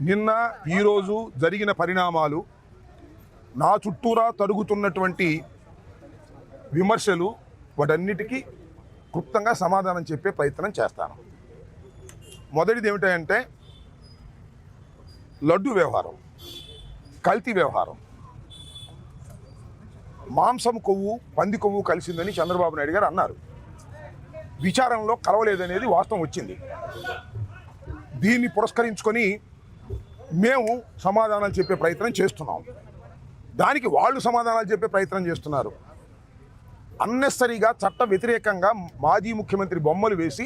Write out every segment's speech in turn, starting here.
నిన్న ఈరోజు జరిగిన పరిణామాలు, నా చుట్టూరా తరుగుతున్నటువంటి విమర్శలు, వాటన్నిటికీ క్లుప్తంగా సమాధానం చెప్పే ప్రయత్నం చేస్తాను. మొదటిది ఏమిటంటే లడ్డు వ్యవహారం, కల్తీ వ్యవహారం. మాంసం కొవ్వు, పంది కొవ్వు కలిసిందని చంద్రబాబు నాయుడు గారు అన్నారు. విచారణలో కలవలేదనేది వాస్తవం వచ్చింది. దీన్ని పురస్కరించుకొని మేము సమాధానాలు చెప్పే ప్రయత్నం చేస్తున్నాం. దానికి వాళ్ళు సమాధానాలు చెప్పే ప్రయత్నం చేస్తున్నారు. అన్నెసరీగా చట్ట వ్యతిరేకంగా మాజీ ముఖ్యమంత్రి బొమ్మలు వేసి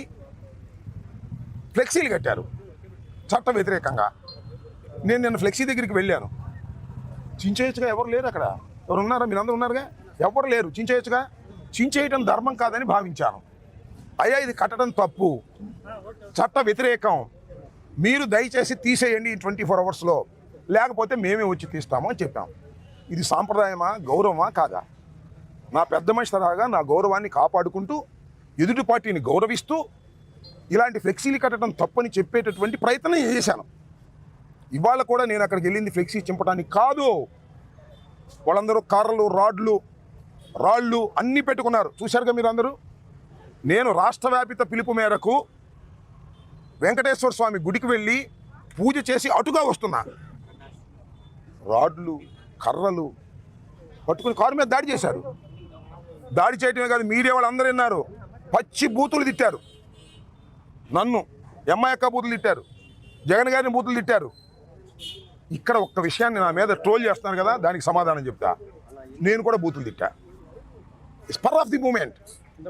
ఫ్లెక్సీలు కట్టారు చట్ట వ్యతిరేకంగా. నేను నిన్న ఫ్లెక్సీ దగ్గరికి వెళ్ళాను. చించేయచ్చుగా, ఎవరు లేరు అక్కడ. ఎవరు ఉన్నారా? మీరందరూ ఉన్నారుగా, ఎవరు లేరు. చించేయచ్చుగా. చించేయటం ధర్మం కాదని భావించాను. అయ్యా, ఇది కట్టడం తప్పు, చట్ట వ్యతిరేకం, మీరు దయచేసి తీసేయండి 24 అవర్స్లో, లేకపోతే మేమే వచ్చి తీస్తాము అని చెప్పాం. ఇది సాంప్రదాయమా, గౌరవమా కాదా? నా పెద్ద మనిషి తరహాగా నా గౌరవాన్ని కాపాడుకుంటూ, ఎదుటి పార్టీని గౌరవిస్తూ ఇలాంటి ఫ్లెక్సీలు కట్టడం తప్పని చెప్పేటటువంటి ప్రయత్నం చేశాను. ఇవాళ కూడా నేను అక్కడికి వెళ్ళింది ఫ్లెక్సీ చింపడానికి కాదు. వాళ్ళందరూ కర్రలు, రాళ్ళు అన్నీ పెట్టుకున్నారు. చూశారుగా మీరు అందరూ. నేను రాష్ట్ర వ్యాపిత పిలుపు మేరకు వెంకటేశ్వర స్వామి గుడికి వెళ్ళి పూజ చేసి అటుగా వస్తున్నా. రాడ్లు, కర్రలు పట్టుకుని కారు మీద దాడి చేశారు. దాడి చేయటమే కాదు, మీడియా వాళ్ళందరూ విన్నారు. పచ్చి బూతులు తిట్టారు. నన్ను ఎంఐక్క బూతులు తిట్టారు, జగన్ గారిని బూతులు తిట్టారు. ఇక్కడ ఒక్క విషయాన్ని నా మీద ట్రోల్ చేస్తున్నారు కదా, దానికి సమాధానం చెప్తా. నేను కూడా బూతులు తిట్టా. Spur of the moment.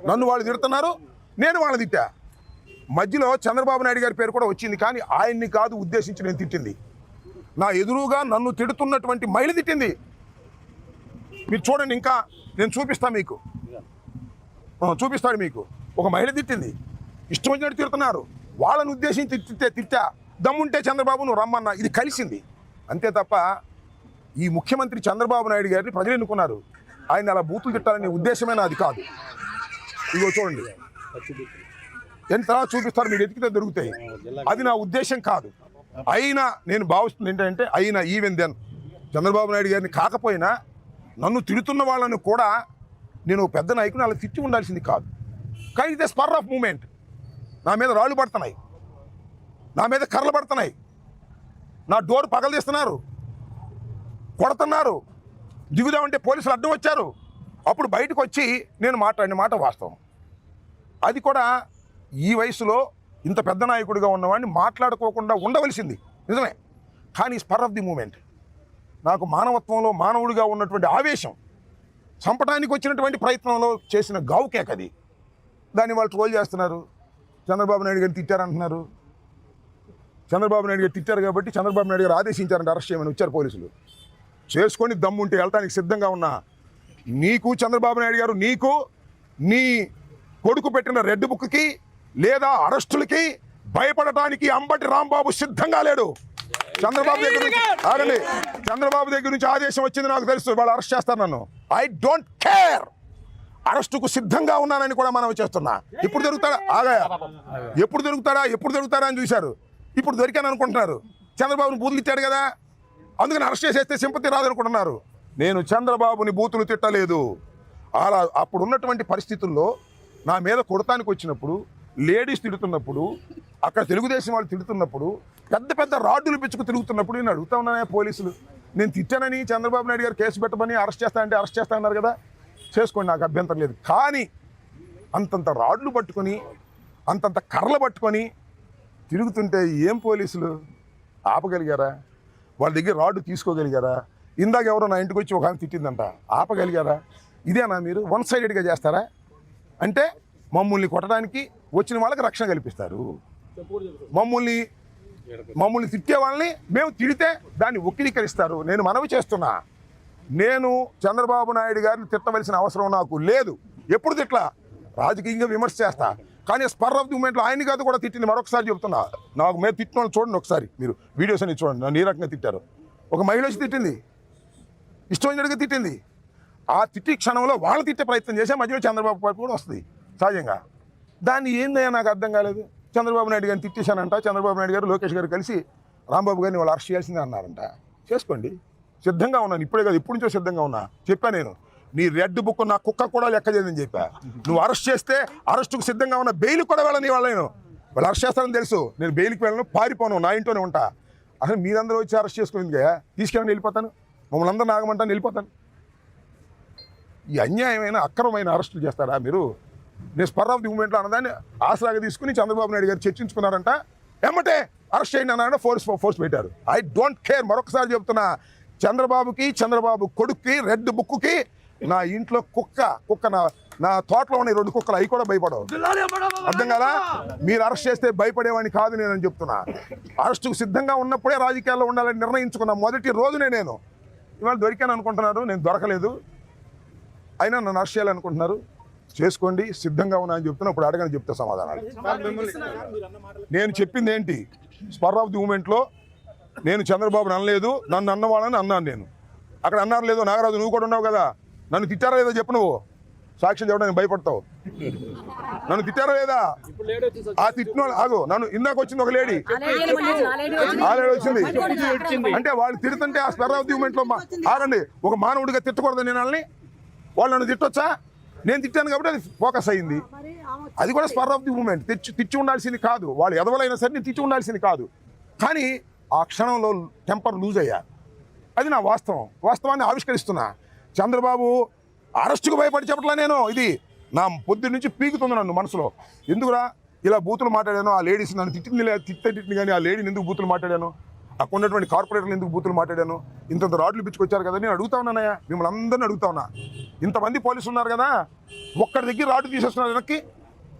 నన్ను వాళ్ళు తిడుతున్నారు, నేను వాళ్ళని తిట్టా. మధ్యలో చంద్రబాబు నాయుడు గారి పేరు కూడా వచ్చింది, కానీ ఆయన్ని కాదు ఉద్దేశించి నేను తిట్టింది. నా ఎదురుగా నన్ను తిడుతున్నటువంటి మహిళ తిట్టింది. మీరు చూడండి, ఇంకా నేను చూపిస్తాను మీకు, చూపిస్తాడు మీకు. ఒక మహిళ తిట్టింది, ఇష్టం వచ్చినట్టు తిడుతున్నారు. వాళ్ళని ఉద్దేశించి తిట్టా. దమ్ముంటే చంద్రబాబు నువ్వు రమ్మన్నా. ఇది కలిసింది అంతే తప్ప ఈ ముఖ్యమంత్రి చంద్రబాబు నాయుడు గారిని ప్రజలు ఎన్నుకున్నారు. ఆయన అలా బూతులు తిట్టాలనే ఉద్దేశమైన అది కాదు. ఇదిగో చూడండి, ఎంత చూపిస్తారు, మీరు ఎతికితే దొరుకుతాయి. అది నా ఉద్దేశం కాదు. అయినా నేను భావిస్తుంది ఏంటంటే, అయినా ఈవెన్ దెన్ చంద్రబాబు నాయుడు గారిని కాకపోయినా నన్ను తిడుతున్న వాళ్ళని కూడా నేను పెద్ద నాయకుని అలా తిట్టి ఉండాల్సింది కాదు. కానీ ఇదే స్పర్ ఆఫ్ మూమెంట్. నా మీద రాళ్ళు పడుతున్నాయి, నా మీద కర్రలు పడుతున్నాయి, నా డోర్ పగలదీస్తున్నారు, కొడుతున్నారు. దిగుదామంటే పోలీసులు అడ్డం వచ్చారు. అప్పుడు బయటకు వచ్చి నేను మాట్లాడిన మాట వాస్తవం. అది కూడా ఈ వయసులో ఇంత పెద్ద నాయకుడిగా ఉన్నవాడిని మాట్లాడుకోకుండా ఉండవలసింది నిజమే. కానీ స్పర్ ఆఫ్ ది మూమెంట్, నాకు మానవత్వంలో మానవుడిగా ఉన్నటువంటి ఆవేశం, చంపడానికి వచ్చినటువంటి ప్రయత్నంలో చేసిన గావుకేకది. దాన్ని వాళ్ళు ట్రోల్ చేస్తున్నారు. చంద్రబాబు నాయుడు గారిని తిట్టారంటున్నారు. చంద్రబాబు నాయుడు గారు తిట్టారు కాబట్టి చంద్రబాబు నాయుడు గారు ఆదేశించారంటే అరెస్ట్ చేయమని వచ్చారు పోలీసులు. చేసుకొని దమ్ముంటే వెళ్ళటానికి సిద్ధంగా ఉన్నా. నీకు చంద్రబాబు నాయుడు గారు, నీకు నీ కొడుకు పెట్టిన రెడ్ బుక్కి లేదా అరెస్టులకి భయపడటానికి అంబటి రాంబాబు సిద్ధంగా లేడు. చంద్రబాబు దగ్గర నుంచి ఆగండి, చంద్రబాబు దగ్గర నుంచి ఆదేశం వచ్చింది నాకు తెలుసు, వాళ్ళు అరెస్ట్ చేస్తారు నన్ను. I don't care. అరెస్టుకు సిద్ధంగా ఉన్నానని కూడా మనం చేస్తున్నా. ఇప్పుడు దొరుకుతాడా? ఆగాయా, ఎప్పుడు దొరుకుతాడా అని చూశారు. ఇప్పుడు దొరికాను అనుకుంటున్నారు. చంద్రబాబుని బూతులు తిట్టాడు కదా, అందుకని అరెస్ట్ చేసేస్తే సింపతి రాదనుకుంటున్నారు. నేను చంద్రబాబుని బూతులు తిట్టలేదు. అలా అప్పుడు ఉన్నటువంటి పరిస్థితుల్లో నా మీద కొడతానికి వచ్చినప్పుడు, లేడీస్ తిడుతున్నప్పుడు, అక్కడ తెలుగుదేశం వాళ్ళు తిడుతున్నప్పుడు, పెద్ద పెద్ద రాడ్డులు పిచ్చుకు తిరుగుతున్నప్పుడు నేను అడుగుతా ఉన్నానే పోలీసులు. నేను తిట్టానని చంద్రబాబు నాయుడు గారు కేసు పెట్టమని అరెస్ట్ చేస్తా అన్నారు కదా, చేసుకోండి, నాకు అభ్యంతరం లేదు. కానీ అంతంత రాడ్లు పట్టుకొని, అంతంత కర్రలు పట్టుకొని తిరుగుతుంటే ఏం పోలీసులు ఆపగలిగారా? వాళ్ళ దగ్గర రాడ్డు తీసుకోగలిగారా? ఇందాక ఎవరో నా ఇంటికి వచ్చి ఒక ఆమె తిట్టిందంట, ఆపగలిగారా? ఇదేనా మీరు వన్ సైడెడ్గా చేస్తారా? అంటే మమ్మల్ని కొట్టడానికి వచ్చిన వాళ్ళకి రక్షణ కల్పిస్తారు. మమ్మల్ని తిట్టే వాళ్ళని మేము తిడితే దాన్ని వక్రీకరిస్తారు. నేను మనవి చేస్తున్నా, నేను చంద్రబాబు నాయుడు గారిని తిట్టవలసిన అవసరం నాకు లేదు. ఎప్పుడు తిట్లా, రాజకీయంగా విమర్శ చేస్తా. కానీ స్పర్ ఆఫ్ ది మూమెంట్లో ఆయన కాదు కూడా తిట్టింది. మరొకసారి చెప్తున్నా, నాకు మీద తిట్టిన వాళ్ళు చూడండి ఒకసారి, మీరు వీడియోస్ అన్ని చూడండి. నన్ను ఏ రకంగా తిట్టారు. ఒక మహిళ వచ్చి తిట్టింది, ఇష్టం వచ్చినట్టుగా తిట్టింది. ఆ తిట్టి క్షణంలో వాళ్ళు తిట్టే ప్రయత్నం చేసే మధ్యలో చంద్రబాబు పార్టీ కూడా వస్తుంది సహజంగా. దాన్ని ఏందయ్యా నాకు అర్థం కాలేదు. చంద్రబాబు నాయుడు గారిని తిట్టేశానంట. చంద్రబాబు నాయుడు గారు లోకేష్ గారు కలిసి రాంబాబు గారిని వాళ్ళు అరెస్ట్ చేయాల్సిందే అన్నారంట. చేసుకోండి, సిద్ధంగా ఉన్నాను. ఇప్పుడే కాదు, ఇప్పటి నుంచో సిద్ధంగా ఉన్నా. చెప్పా నేను, నీ రెడ్ బుక్ నా కుక్క కూడా లెక్క చేయదని చెప్పా. నువ్వు అరెస్ట్ చేస్తే అరెస్టుకు సిద్ధంగా ఉన్న, బెయిల్ కూడా వెళ్ళని వాళ్ళను. వాళ్ళు అరెస్ట్ చేస్తారని తెలుసు. నేను బెయిల్కి వెళ్ళను, పారిపోను, నా ఇంట్లోనే ఉంటా. అసలు మీరందరూ వచ్చి అరెస్ట్ చేసుకునేది తీసుకెళ్ళని వెళ్ళిపోతాను, మమ్మల్ని అందరూ నాగమంటాను, వెళ్ళిపోతాను. ఈ అన్యాయమైన అక్రమమైన అరెస్టులు చేస్తారా మీరు? నేను స్పర్ ఆఫ్ ది మూమెంట్లో అన్నదాన్ని ఆసరాగా తీసుకుని చంద్రబాబు నాయుడు గారు చర్చించుకున్నారంట. ఏమంటే అరెస్ట్ చేయండి అన్నారంటే ఫోర్స్ పెట్టారు. I don't care. మరొకసారి చెప్తున్నా, చంద్రబాబుకి, చంద్రబాబు కొడుక్కి, రెడ్ బుక్కి, నా ఇంట్లో కుక్క నా తోటలో ఉన్న 2 కుక్కలు, అవి కూడా భయపడవు. అర్థం కదా? మీరు అరెస్ట్ చేస్తే భయపడేవాడిని కాదు నేనని చెప్తున్నా. అరెస్టుకు సిద్ధంగా ఉన్నప్పుడే రాజకీయాల్లో ఉండాలని నిర్ణయించుకున్నా మొదటి రోజునే నేను. ఇవాళ దొరికాను అనుకుంటున్నారు, నేను దొరకలేదు. అయినా నన్ను అరెస్ట్ చేయాలనుకుంటున్నారు, చేసుకోండి, సిద్ధంగా ఉన్నా అని చెప్తున్నా. ఇప్పుడు అడగని చెప్తే సమాధానాలు. నేను చెప్పింది ఏంటి? స్పర్ ఆఫ్ ది మూమెంట్లో నేను చంద్రబాబుని అనలేదు, నన్ను అన్నవాళ్ళని అన్నాను నేను. అక్కడ అన్నారు లేదో, నాగరాజు నువ్వు కూడా ఉన్నావు కదా, నన్ను తిట్టారా లేదో చెప్పు. నువ్వు సాక్ష్యం చెప్పడానికి భయపడతావు. నన్ను తిట్టారా లేదా? ఆ తిట్టిన ఆగు, నన్ను ఇందాక వచ్చింది ఒక లేడీ, ఆ లేడీ వచ్చింది. అంటే వాళ్ళు తిడుతుంటే ఆ స్పర్ ఆఫ్ ది మూమెంట్లో ఆగండి, ఒక మానవుడిగా తిట్టకూడదు నేను వాళ్ళని. వాళ్ళు నన్ను తిట్టొచ్చా? నేను తిట్టాను కాబట్టి అది ఫోకస్ అయింది. అది కూడా స్పర్ ఆఫ్ ది మూమెంట్. తిచ్చి ఉండాల్సింది కాదు, వాళ్ళు ఎదవలైనా సరే నేను తిచ్చి ఉండాల్సింది కాదు. కానీ ఆ క్షణంలో టెంపర్ లూజ్ అయ్యా. అది నా వాస్తవాన్ని ఆవిష్కరిస్తున్నా. చంద్రబాబు అరెస్టుకు భయపడి చెప్పట్లా నేను. ఇది నా పొద్దు నుంచి పీకుతుంది నన్ను మనసులో. ఎందుకురా ఇలా బూతులు మాట్లాడాను? ఆ లేడీస్ నన్ను తిట్టింది కానీ ఆ లేడీని ఎందుకు బూతులు మాట్లాడాను? అక్కడ ఉన్నటువంటి కార్పొరేటర్లు ఎందుకు బూతులు మాట్లాడాను? ఇంత రాడ్లు పిచ్చుకొచ్చారు కదా, నేను అడుగుతా ఉన్నానయ్యా, మిమ్మల్ని అందరినీ అడుగుతా ఉన్నా. ఇంతమంది పోలీసులు ఉన్నారు కదా, ఒక్కడి దగ్గర రాడ్లు తీసేస్తున్నారు వెనక్కి,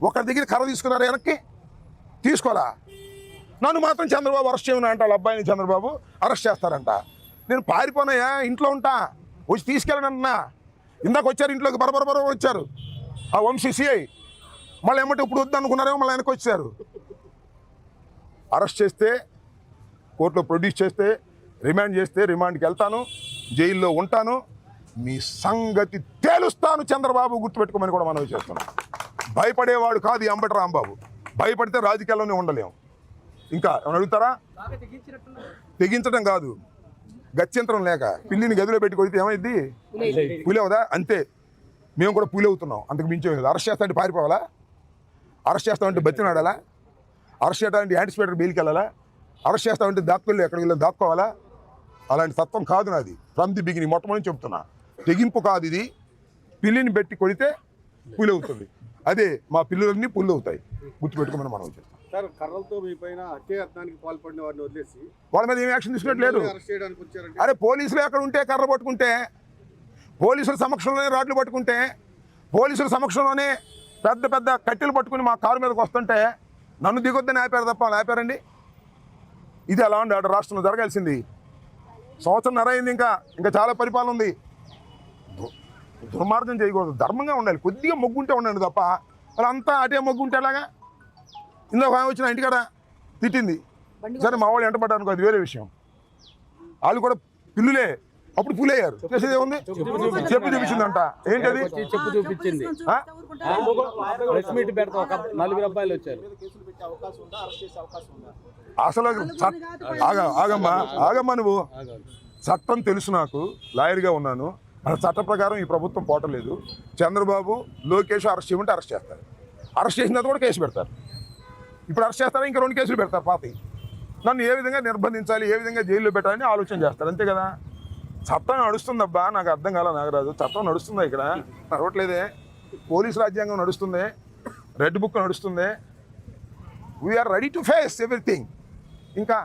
ఒకరి దగ్గర కర్ర తీసుకున్నారు వెనక్కి, తీసుకోరా? నన్ను మాత్రం చంద్రబాబు అరెస్ట్ చేయమని అంట. వాళ్ళ అబ్బాయిని చంద్రబాబు అరెస్ట్ చేస్తారంట. నేను పారిపోనాయా, ఇంట్లో ఉంటా, వచ్చి తీసుకెళ్ళండి అన్నా. ఇందాక వచ్చారు ఇంట్లోకి, బరబర వచ్చారు ఆ వంశీ సిఐ. మళ్ళీ ఏమంటే ఇప్పుడు వద్దు అనుకున్నారేమో, మళ్ళీ వెనక్కి వచ్చారు. అరెస్ట్ చేస్తే, కోర్టులో ప్రొడ్యూస్ చేస్తే, రిమాండ్ చేస్తే రిమాండ్కి వెళ్తాను, జైల్లో ఉంటాను, మీ సంగతి తేలుస్తాను చంద్రబాబు, గుర్తుపెట్టుకోమని కూడా మనవి చేస్తున్నాం. భయపడేవాడు కాదు ఈ అంబటి రాంబాబు. భయపడితే రాజకీయాల్లోనే ఉండలేము. ఇంకా ఏమైనా అడుగుతారా? తెగించడం కాదు, గత్యంతరం లేక పిల్లిని గదిలో పెట్టి కొడితే ఏమైంది? పులి అవుదా? అంతే, మేము కూడా పులి అవుతున్నాం, అంతకు మించే. అరెస్ట్ చేస్తామంటే పారిపోవాలా? అరెస్ట్ చేస్తామంటే బతినాడాలా? అరెస్ట్ చేయడానికి యాంటిసిపేటర్ బెయిల్కి వెళ్ళాలా? అరెస్ట్ చేస్తామంటే దాక్కోళ్ళు ఎక్కడికి వెళ్ళి దాక్కోవాలా? అలాంటి తత్వం కాదు నాది. ఫ్రమ్ ది బిగినింగ్ మొట్టమొదటి చెప్తున్నా, తెగింపు కాదు ఇది. పిల్లిని పెట్టి కొడితే పులి అవుతుంది. అదే మా పిల్లులన్నీ పుల్లు అవుతాయి, గుర్తుపెట్టుకోమని మనం చెప్తాం. సార్, కర్రలతో మీ పైన హత్యాయత్నానికి పాల్పడిన వారిని వదిలేసి వాళ్ళ మీద ఏం యాక్షన్ తీసుకున్నట్లేదు. అరే పోలీసులు ఎక్కడ ఉంటే కర్ర పట్టుకుంటే, పోలీసుల సమక్షంలోనే రాడ్లు పట్టుకుంటే, పోలీసుల సమక్షంలోనే పెద్ద కట్టెలు పట్టుకుని మా కారు మీదకి వస్తుంటే నన్ను దిగొద్దని ఆపారు తప్ప వాళ్ళు ఆపారండి? ఇది అలా ఉండి అక్కడ రాష్ట్రంలో జరగాల్సింది. సంవత్సరం అయింది, ఇంకా చాలా పరిపాలన ఉంది. దుర్మార్గం చేయకూడదు, ధర్మంగా ఉండాలి. కొద్దిగా మొగ్గుంటే ఉండండి తప్ప వాళ్ళంతా అటే మొగ్గుంటే ఎలాగా? ఇందాక వచ్చిన ఇంటికాడ తిట్టింది సరే, మా వాళ్ళు ఎంటపడ్డారు అనుకో, అది వేరే విషయం. వాళ్ళు కూడా పిల్లులే, అప్పుడు పులయ్యారు. చేసేది ఏముంది? చెప్పు చూపించిందంట. ఏంటది? చెప్పు చూపించింది. అసలు ఆగమ్మా నువ్వు. చట్టం తెలుసు నాకు, లాయర్గా ఉన్నాను. మన చట్ట ప్రకారం ఈ ప్రభుత్వం పోవట్లేదు. చంద్రబాబు, లోకేష్ అరెస్ట్ చేయమంటే అరెస్ట్ చేస్తారు. అరెస్ట్ చేసిన తర్వాత కూడా కేసు పెడతారు. ఇప్పుడు అరెస్ట్ చేస్తారా, ఇంకా 2 కేసులు పెడతారు పాతి. నన్ను ఏ విధంగా నిర్బంధించాలి, ఏ విధంగా జైల్లో పెట్టాలని ఆలోచన చేస్తారు, అంతే కదా. చట్టం నడుస్తుందబ్బా, నాకు అర్థం కాల నాగరాజు. చట్టం నడుస్తుందా? ఇక్కడ నడవట్లేదే. పోలీసు రాజ్యాంగం నడుస్తుంది, రెడ్ బుక్ నడుస్తుంది. We're ready to face everything. ఇంకా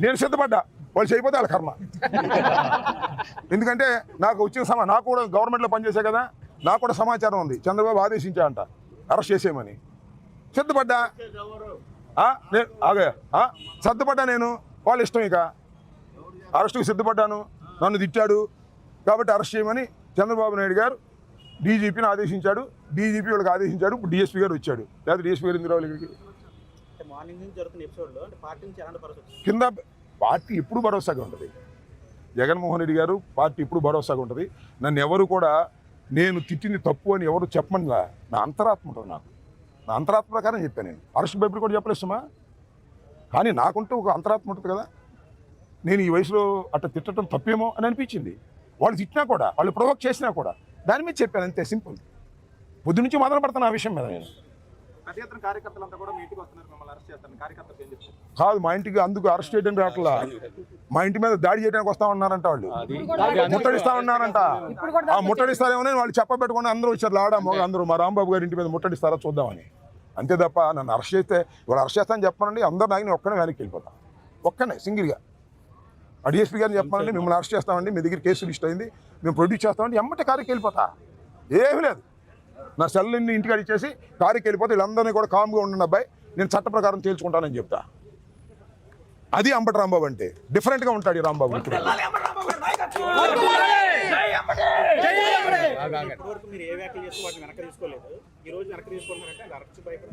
నేను సిద్ధపడ్డా, వాళ్ళు చేయకపోతే వాళ్ళ కర్మ. ఎందుకంటే నాకు వచ్చిన నాకు కూడా గవర్నమెంట్లో పనిచేసే కదా, నాకు కూడా సమాచారం ఉంది. చంద్రబాబు ఆదేశించా అంట అరెస్ట్ చేసేయమని. సిద్ధపడ్డా, సిద్ధపడ్డా నేను. వాళ్ళ ఇష్టం, ఇక అరెస్టుకు సిద్ధపడ్డాను. నన్ను తిట్టాడు కాబట్టి అరెస్ట్ చేయమని చంద్రబాబు నాయుడు గారు డీజీపీని ఆదేశించాడు. డీజీపీ వాళ్ళకి ఆదేశించాడు. ఇప్పుడు డిఎస్పీ గారు వచ్చాడు. లేదా డిఎస్పీ గారు ఎందుకు రావాలి ఇక్కడికి? కింద పార్టీ ఎప్పుడు భరోసాగా ఉంటుంది. జగన్మోహన్ రెడ్డి గారు పార్టీ ఇప్పుడు భరోసాగా ఉంటుంది. నన్ను ఎవరు కూడా నేను తిట్టింది తప్పు అని ఎవరు చెప్పమనిలా. నా అంతరాత్మ ఉంటుంది నాకు. నా అంతరాత్మ ప్రకారం చెప్పాను నేను. అరెస్ట్ భయపడి కూడా చెప్పలేస్తామా? కానీ నాకుంటూ ఒక అంతరాత్మ ఉంటుంది కదా. నేను ఈ వయసులో అట్లా తిట్టడం తప్పేమో అని అనిపించింది. వాళ్ళు తిట్టినా కూడా, వాళ్ళు ప్రొవోక్ చేసినా కూడా దాని మీద చెప్పాను, అంతే, సింపుల్. పొద్దు నుంచి మొదలు పడతాను ఆ విషయం మీద నేను. కార్యకర్తలంతా కూడా మీ ఇంటికి వస్తున్నారు, మిమ్మల్ని అరెస్ట్ చేస్తాను. కార్యకర్తలు ఏం చెప్తారు? కాదు, మా ఇంటికి అందుకు అరెస్ట్ చేయడానికి రావట్లా, మా ఇంటి మీద దాడి చేయడానికి వస్తా ఉన్నారంట. వాళ్ళు ముట్టడిస్తా ఉన్నారంట. ఆ ముట్టడిస్తారేమో వాళ్ళు చెప్పబెట్టుకుని అందరూ వచ్చారు, లాడా మొగ అందరూ మా రాంబాబు గారి ఇంటి మీద ముట్టడిస్తారా చూద్దామని. అంతే తప్ప నన్ను అరెస్ట్ చేస్తే ఇవాళ అరెస్ట్ చేస్తానని చెప్పానండి, అందరూ నాయని ఒక్కనే వెనక్కి వెళ్ళిపోతాను, ఒక్కనే సింగిల్గా. డిఎస్పీ గారిని చెప్పానండి, మిమ్మల్ని అరెస్ట్ చేస్తామండి, మీ దగ్గర కేసు లిస్ట్ అయింది, మేము ప్రొడ్యూస్ చేస్తామండి, ఎమ్మటే కారుకి వెళ్ళిపోతా. ఏమీ లేదు, నా సెల్ని ఇంటికి అడిచేసి కారుకి వెళ్ళిపోతే వీళ్ళందరినీ కూడా కామ్గా ఉండండి అబ్బాయి, నేను చట్ట ప్రకారం తేల్చుకుంటానని చెప్తా. అది అంబటి రాంబాబు అంటే. డిఫరెంట్గా ఉంటాడు ఈ రాంబాబు.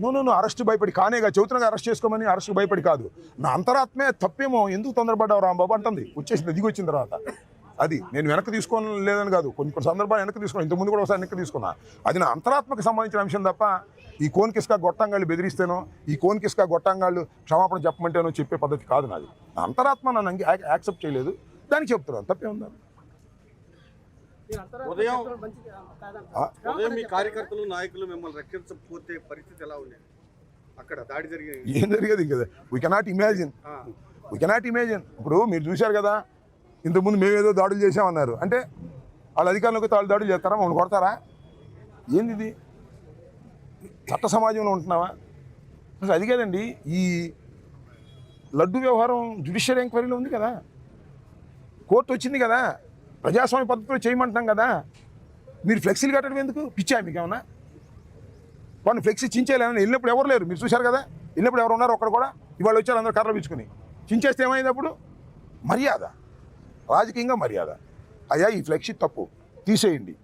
నువ్వు అరెస్ట్ భయపడి కానేగా చెబుతున్నా, అరెస్ట్ చేసుకోమని. అరెస్ట్ భయపడి కాదు, నా అంతరాత్మే తప్పేమో, ఎందుకు తొందరపడ్డావు రాంబాబు అంటుంది. వచ్చేసింది, దిగి వచ్చిన తర్వాత. అది నేను వెనక్కి తీసుకోని లేదని కాదు, కొన్ని సందర్భాలు వెనక్కి తీసుకున్నాను, ఇంతకుముందు కూడా ఒకసారి వెనక్కి తీసుకున్నా. అది నా అంతరాత్మకు సంబంధించిన అంశం తప్ప ఈ కోన్ కిస్కా గొట్టంగాళ్ళు బెదిరిస్తేనో, ఈ కోన్ కిస్కా గొట్టంగాళ్ళు క్షమాపణ చెప్పమంటేనో చెప్పే పద్ధతి కాదు నాది. నా అంతరాత్మ నన్ను యాక్సెప్ట్ చేయలేదు, దానికి చెప్తున్నాను, తప్పే ఉందా? ఉదయం మీ కార్యకర్తలు నాయకులు మిమ్మల్ని రక్షించకపోతే పరిస్థితి ఎలా ఉండేది? అక్కడ దాడి జరిగింది, ఏం జరిగేది కదా. We cannot imagine. ఇప్పుడు మీరు చూశారు కదా, ఇంతకుముందు మేమేదో దాడులు చేసామన్నారు అంటే వాళ్ళ అధికారులకు తాళ్ళు దాడులు చేస్తారా, మమ్మల్ని కొడతారా? ఏంది ఇది? చట్ట సమాజంలో ఉంటున్నావా? అసలు అది కాదండి, ఈ లడ్డు వ్యవహారం జ్యుడిషియల్ ఎంక్వైరీలో ఉంది కదా, కోర్టు వచ్చింది కదా, ప్రజాస్వామ్య పద్ధతిలో చేయమంటున్నాం కదా. మీరు ఫ్లెక్సీలు కట్టడం ఎందుకు? పిచ్చా మీకు ఏమన్నా? కొన్ని ఫ్లెక్సీ చించేయాలని వెళ్ళినప్పుడు ఎవరు లేరు, మీరు చూశారు కదా. వెళ్ళినప్పుడు ఎవరు ఉన్నారు? ఒక్కడ కూడా. ఇవాళ వచ్చారు అందరూ కర్రలు పిచ్చుకుని. చించేస్తే ఏమైనప్పుడు? మర్యాద, రాజకీయంగా మర్యాద. అయ్యా ఈ ఫ్లెక్సీ తప్పు, తీసేయండి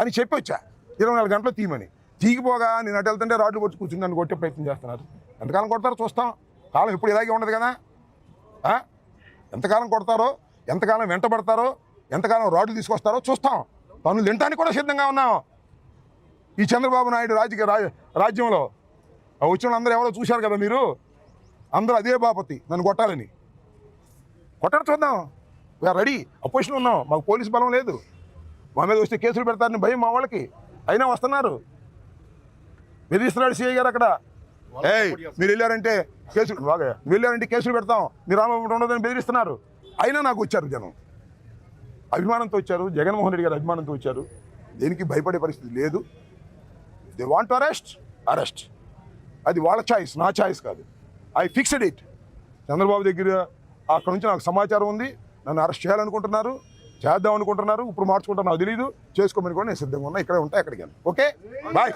అని చెప్పి వచ్చా. 24 గంటలు తీయమని. తీగిపోగా నేను అటు వెళ్తుంటే రాడ్లు పట్టి కూర్చుని నన్ను కొట్టే ప్రయత్నం చేస్తున్నారు. ఎంతకాలం కొడతారో చూస్తాం. కాలం ఎప్పుడు ఇలాగే ఉండదు కదా. ఎంతకాలం కొడతారో, ఎంతకాలం వెంటబడతారో, ఎంతకాలం రాడ్లు తీసుకొస్తారో చూస్తాం. పనులు తినడానికి కూడా సిద్ధంగా ఉన్నాం. ఈ చంద్రబాబు నాయుడు రాజ్యంలో వచ్చిన అందరూ ఎవరో చూశారు కదా మీరు. అందరూ అదే బాపతి, నన్ను కొట్టాలని. కొట్టడం చూద్దాం, వీఆర్ రెడీ. అపోజిషన్ ఉన్నాం, మాకు పోలీసు బలం లేదు. మా మీద వస్తే కేసులు పెడతారని భయం మా వాళ్ళకి. అయినా వస్తున్నారు, బెదిరిస్తున్నాడు సిఐ గారు అక్కడ. మీరు వెళ్ళారంటే కేసులు పెడతాం, మీరు రామబాబు ఉండదని బెదిరిస్తున్నారు. అయినా నాకు వచ్చారు జనం, అభిమానంతో వచ్చారు, జగన్మోహన్ రెడ్డి గారు అభిమానంతో వచ్చారు. దేనికి భయపడే పరిస్థితి లేదు. They want arrest. అది వాళ్ళ ఛాయిస్, నా ఛాయిస్ కాదు. I fixed it. చంద్రబాబు దగ్గర అక్కడ నుంచి నాకు సమాచారం ఉంది, నన్ను అరెస్ట్ చేయాలనుకుంటున్నారు, చేద్దాం అనుకుంటున్నారు. ఇప్పుడు మార్చుకుంటాను, నాకు తెలియదు. చేసుకోమని కూడా నేను సిద్ధంగా ఉన్నా. ఇక్కడే ఉంటా, ఎక్కడికి. Okay, bye.